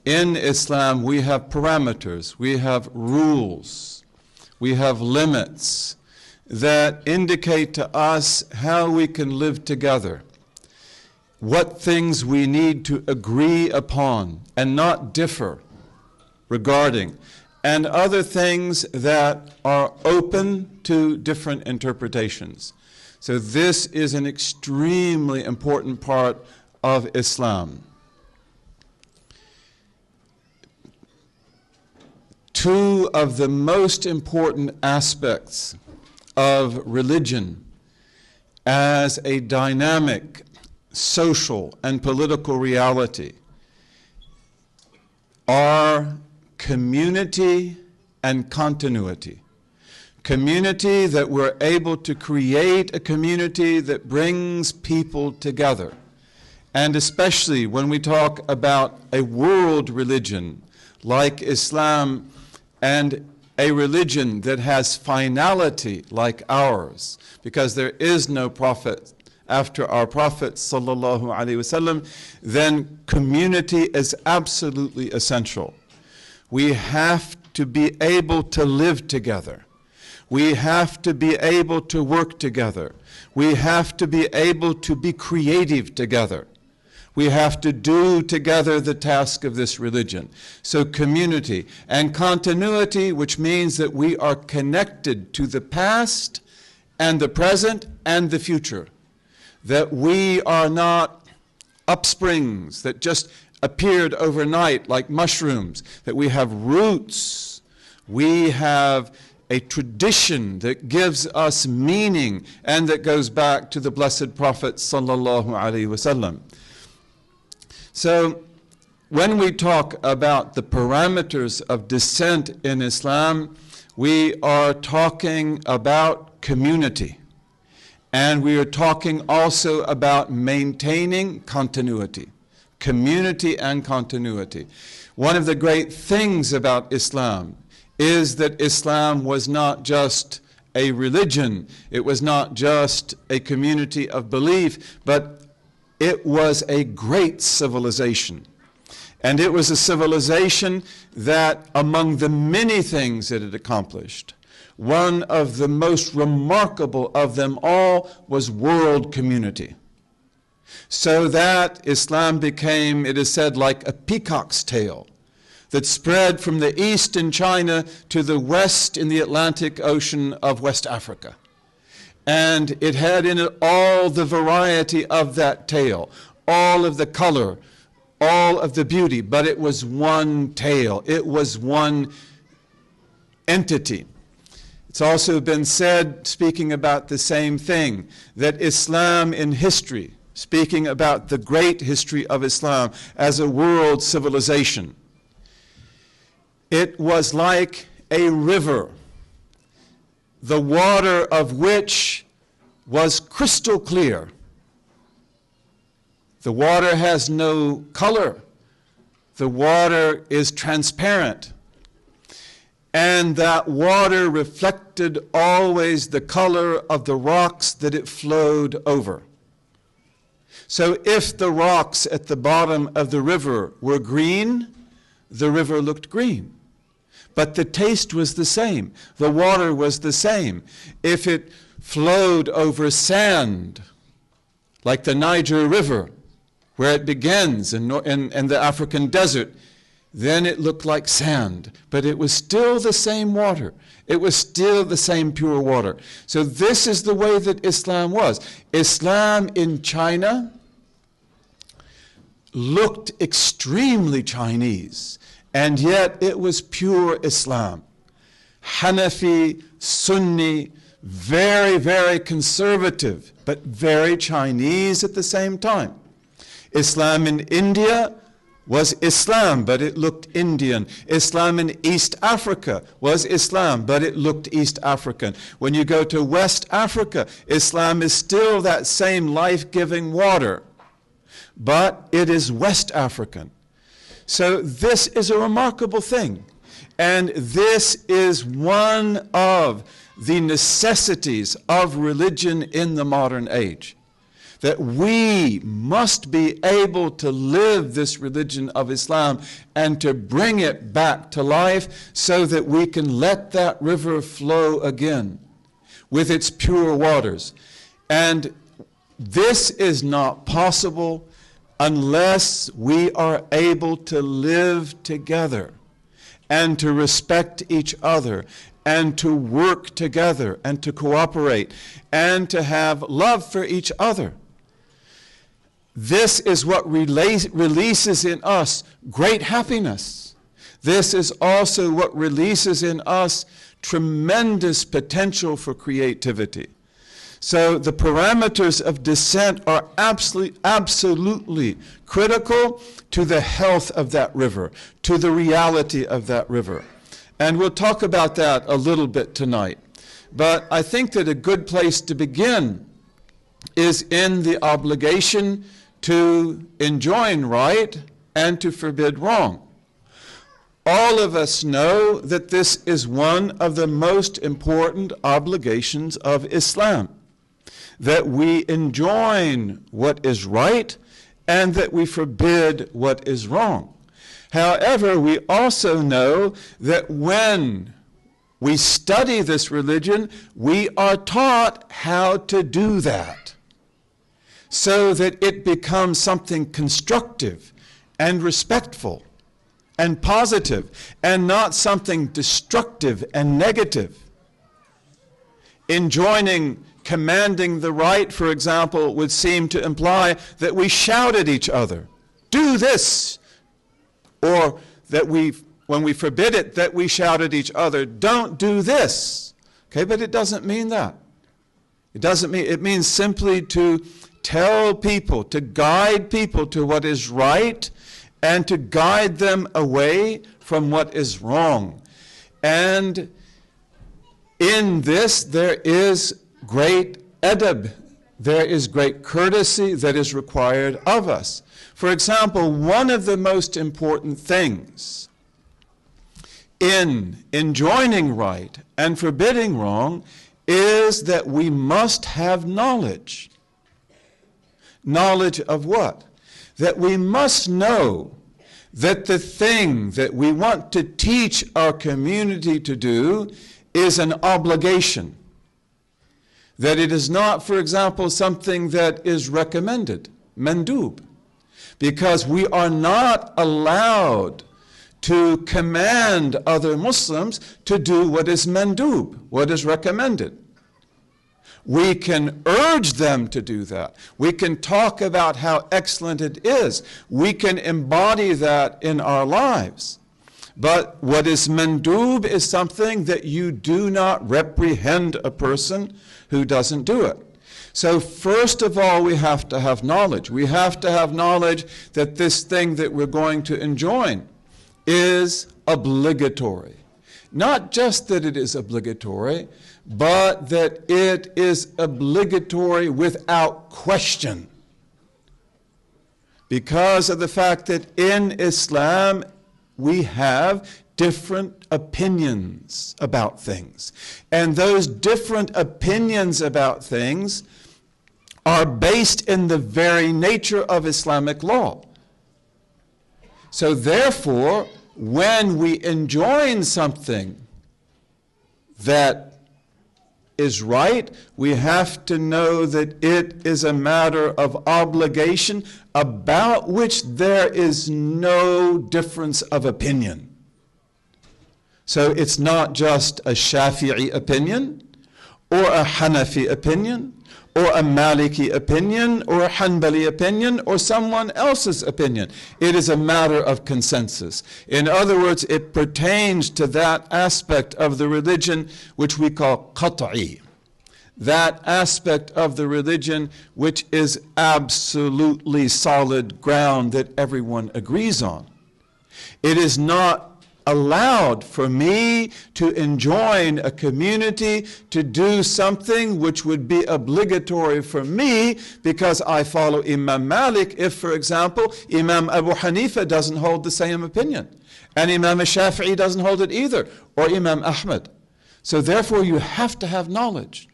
In Islam, we have parameters, we have rules, we have limits that indicate to us how we can live together, what things we need to agree upon and not differ regarding, and other things that are open to different interpretations. So this is an extremely important part of Islam. Two of the most important aspects of religion as a dynamic social and political reality are community and continuity. Community, that we're able to create a community that brings people together. And especially when we talk about a world religion like Islam, and a religion that has finality like ours, because there is no prophet after our Prophet sallallahu alaihi wasallam, then community is absolutely essential. We have to be able to live together. We have to be able to work together. We have to be able to be creative together. We have to do together the task of this religion. So community and continuity, which means that we are connected to the past and the present and the future. That we are not upsprings that just appeared overnight like mushrooms, that we have roots. We have a tradition that gives us meaning and that goes back to the Blessed Prophet sallallahu alaihi wasallam. So when we talk about the parameters of dissent in Islam, we are talking about community. And we are talking also about maintaining continuity, community and continuity. One of the great things about Islam is that Islam was not just a religion, it was not just a community of belief, but it was a great civilization. And it was a civilization that, among the many things that it accomplished, one of the most remarkable of them all was world community. So that Islam became, it is said, like a peacock's tail that spread from the east in China to the west in the Atlantic Ocean of West Africa. And it had in it all the variety of that tail, all of the color, all of the beauty, but it was one tail. It was one entity. It's also been said, speaking about the same thing, that Islam in history, speaking about the great history of Islam as a world civilization, it was like a river, the water of which was crystal clear. The water has no color. The water is transparent. And that water reflected always the color of the rocks that it flowed over. So if the rocks at the bottom of the river were green, the river looked green. But the taste was the same. The water was the same. If it flowed over sand, like the Niger River, where it begins in the African desert, then it looked like sand. But it was still the same water. It was still the same pure water. So this is the way that Islam was. Islam in China looked extremely Chinese. And yet it was pure Islam. Hanafi, Sunni, very, very conservative, but very Chinese at the same time. Islam in India was Islam, but it looked Indian. Islam in East Africa was Islam, but it looked East African. When you go to West Africa, Islam is still that same life-giving water, but it is West African. So this is a remarkable thing. And this is one of the necessities of religion in the modern age. that we must be able to live this religion of Islam and to bring it back to life so that we can let that river flow again with its pure waters. And this is not possible unless we are able to live together and to respect each other and to work together and to cooperate and to have love for each other. This is what releases in us great happiness. This is also what releases in us tremendous potential for creativity. So the parameters of dissent are absolutely critical to the health of that river, to the reality of that river. And we'll talk about that a little bit tonight. But I think that a good place to begin is in the obligation to enjoin right and to forbid wrong. All of us know that this is one of the most important obligations of Islam, that we enjoin what is right and that we forbid what is wrong. However, we also know that when we study this religion, we are taught how to do that so that it becomes something constructive and respectful and positive and not something destructive and negative. Enjoining, commanding the right, for example, would seem to imply that we shout at each other, do this, or that when we forbid it, that we shout at each other, don't do this. Okay, but it doesn't mean that. It means simply to tell people, to guide people to what is right and to guide them away from what is wrong. And in this there is great adab, there is great courtesy that is required of us. For example, one of the most important things in enjoining right and forbidding wrong is that we must have knowledge. Knowledge of what? That we must know that the thing that we want to teach our community to do is an obligation. That it is not, for example, something that is recommended, mandub. Because we are not allowed to command other Muslims to do what is mandub, what is recommended. We can urge them to do that. We can talk about how excellent it is. We can embody that in our lives. But what is mandub is something that you do not reprehend a person who doesn't do it. So first of all, we have to have knowledge. We have to have knowledge that this thing that we're going to enjoin is obligatory. Not just that it is obligatory, but that it is obligatory without question. Because of the fact that in Islam we have different opinions about things. And those different opinions about things are based in the very nature of Islamic law. So therefore, when we enjoin something that is right, we have to know that it is a matter of obligation about which there is no difference of opinion. So it's not just a Shafi'i opinion, or a Hanafi opinion, or a Maliki opinion, or a Hanbali opinion, or someone else's opinion. It is a matter of consensus. In other words, it pertains to that aspect of the religion which we call qat'i. That aspect of the religion which is absolutely solid ground that everyone agrees on. It is not allowed for me to enjoin a community to do something which would be obligatory for me because I follow Imam Malik if, for example, Imam Abu Hanifa doesn't hold the same opinion, and Imam Shafi'i doesn't hold it either, or Imam Ahmad. So therefore you have to have knowledge.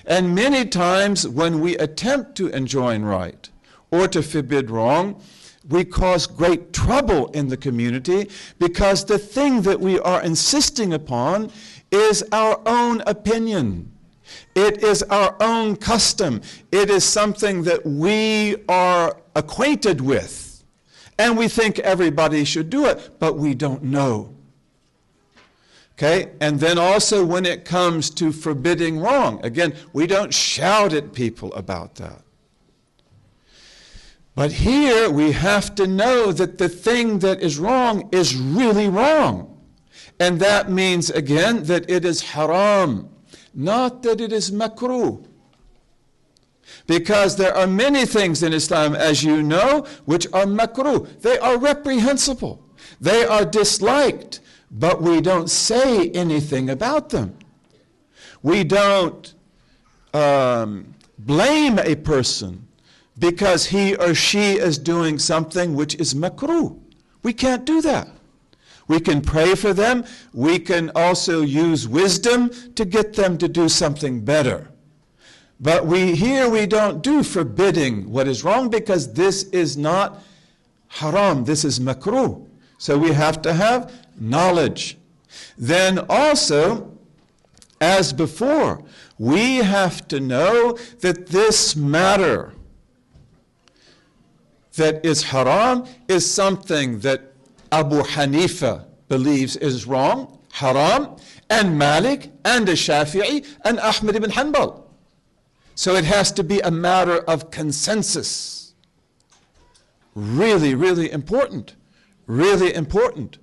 And many times when we attempt to enjoin right or to forbid wrong, we cause great trouble in the community because the thing that we are insisting upon is our own opinion. It is our own custom. It is something that we are acquainted with. And we think everybody should do it, but we don't know. Okay? And then also when it comes to forbidding wrong, again, we don't shout at people about that. But here we have to know that the thing that is wrong is really wrong. And that means, again, that it is haram, not that it is makruh. Because there are many things in Islam, as you know, which are makruh. They are reprehensible. They are disliked, but we don't say anything about them. We don't blame a person because he or she is doing something which is makruh. We can't do that. We can pray for them. We can also use wisdom to get them to do something better. But here we don't do forbidding what is wrong because this is not haram, this is makruh. So we have to have knowledge. Then also, as before, we have to know that this matter that is haram is something that Abu Hanifa believes is wrong, haram, and Malik, and the Shafi'i, and Ahmad ibn Hanbal. So it has to be a matter of consensus. Really, really important. Really important.